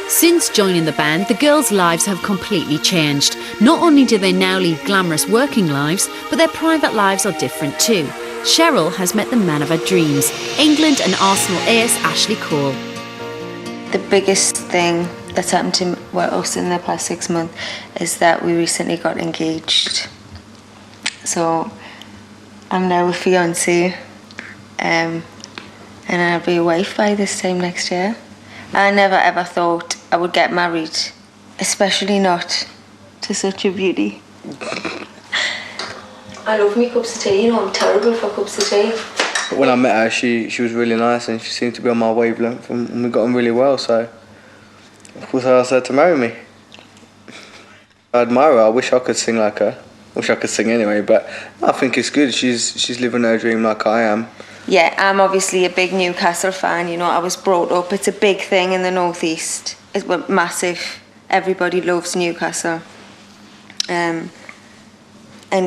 Since joining the band, the girls' lives have completely changed. Not only do they now lead glamorous working lives, but their private lives are different too. Cheryl has met the man of her dreams, England and Arsenal ace Ashley Cole. The biggest thing that's happened to us in the past 6 months is that we recently got engaged. So I'm now a fiancée, and I'll be a wife by this time next year. I never ever thought I would get married, especially not to such a beauty. I love me cups of tea, you know, I'm terrible for cups of tea. When I met her, she was really nice and she seemed to be on my wavelength and we got on really well, so of course I asked her to marry me. I admire her, I wish I could sing like her. Wish I could sing anyway, but I think it's good. She's living her dream like I am. Yeah, I'm obviously a big Newcastle fan, you know, I was brought up, it's a big thing in the northeast. It's massive, everybody loves Newcastle. And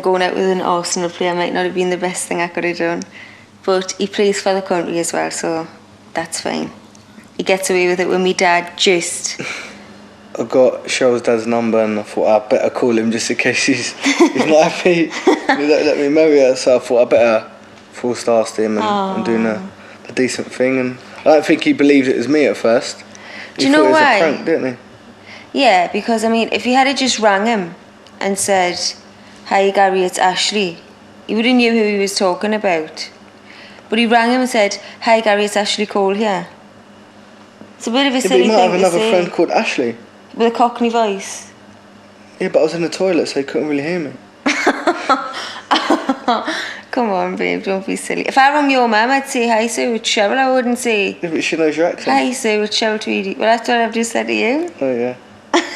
going out with an Arsenal player might not have been the best thing I could have done. But he plays for the country as well, so that's fine. He gets away with it when my dad just... I got Cheryl's dad's number and I thought I'd better call him just in case he's not happy. He let me marry her, so I thought I'd better force asked him and doing a decent thing. And I don't think he believed it was me at first. Do you know why? He thought it was a prank, didn't he? Yeah, because I mean, if he had just rang him and said, "Hi Gary, it's Ashley," he would have knew who he was talking about. But he rang him and said, "Hi Gary, it's Ashley Cole here." It's a bit of a silly thing to say. But he might have another friend called Ashley. With a Cockney voice. Yeah, but I was in the toilet, so he couldn't really hear me. Come on, babe, don't be silly. If I rang your mum, I'd say, "Hi Sue, it's Cheryl." I wouldn't say, Yeah, but she knows your accent. "Hi Sue, it's Cheryl Tweedy." Well, that's what I've just said to you. Oh yeah.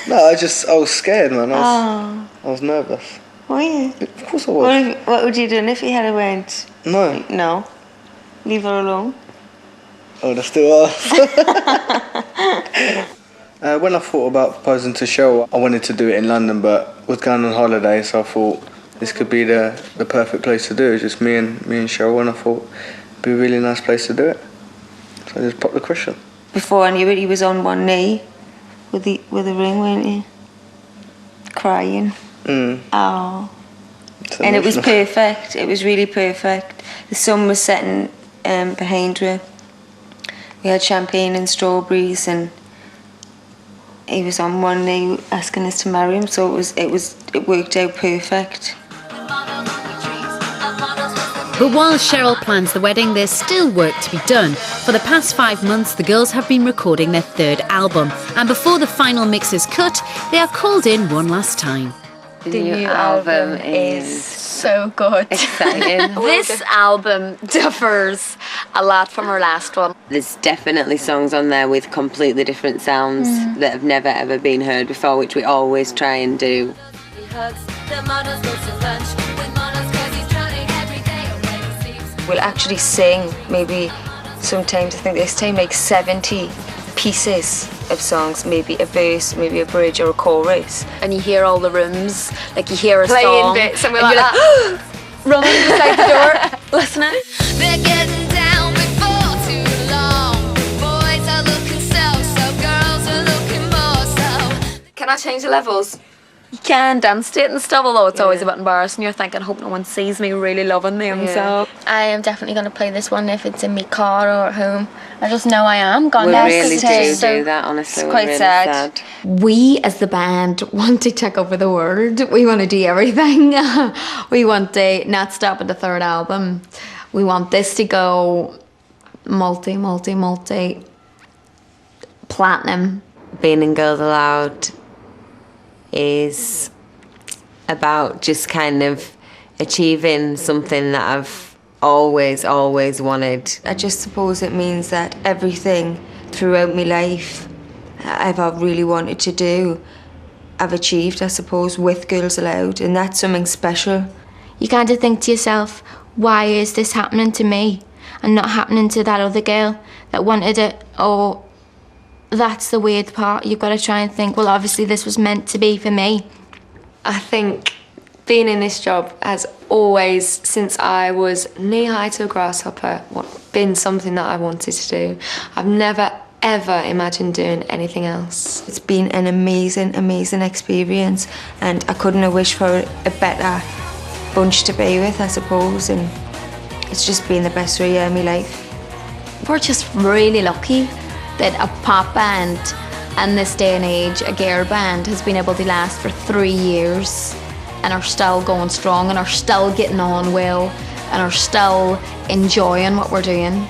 No, I was scared, man. I was nervous. Were you? Of course I was. What would you done if he had went? No. No. Leave her alone. Oh, that's still us. When I thought about proposing to Cheryl, I wanted to do it in London, but I was going on holiday, so I thought this could be the perfect place to do it. Just me and Cheryl, and I thought it'd be a really nice place to do it. So I just popped the question. Before I knew it, he was on one knee with the ring, weren't he? Crying. Oh. And it was perfect. It was really perfect. The sun was setting behind her. We had champagne and strawberries, and he was on one knee asking us to marry him. So it worked out perfect. But while Cheryl plans the wedding, there's still work to be done. For the past 5 months, the girls have been recording their third album, and before the final mix is cut, they are called in one last time. The new album is so good. Exciting. This album differs a lot from our last one. There's definitely songs on there with completely different sounds that have never ever been heard before, which we always try and do. We'll actually sing maybe sometimes, I think this time, like 70 pieces of songs, maybe a verse, maybe a bridge or a chorus. And you hear all the rooms, like you hear a Playing song. bits and we're and like, you're like running beside the door, listening. They're getting down before too long. Boys are looking so girls are looking more so. Can I change the levels? You can dance to it and stuff, although it's always a bit embarrassing. You're thinking, I hope no one sees me really loving them. So I am definitely going to play this one if it's in my car or at home. I just know I am going We to really so do that, honestly. It's We're quite really sad. We as the band want to take over the world. We want to do everything. We want to not stop at the third album. We want this to go multi platinum. Being in Girls Aloud is about just kind of achieving something that I've always wanted. I just suppose it means that everything throughout my life I've really wanted to do, I've achieved, I suppose, with Girls Aloud, and that's something special. You kind of think to yourself, why is this happening to me and not happening to that other girl that wanted it? Or that's the weird part. You've got to try and think, well, obviously this was meant to be for me. I think being in this job has always, since I was knee-high to a grasshopper, been something that I wanted to do. I've never, ever imagine doing anything else. It's been an amazing, amazing experience, and I couldn't have wished for a better bunch to be with, I suppose, and it's just been the best 3 years of my life. We're just really lucky that a pop band and this day and age, a girl band, has been able to last for 3 years and are still going strong and are still getting on well and are still enjoying what we're doing.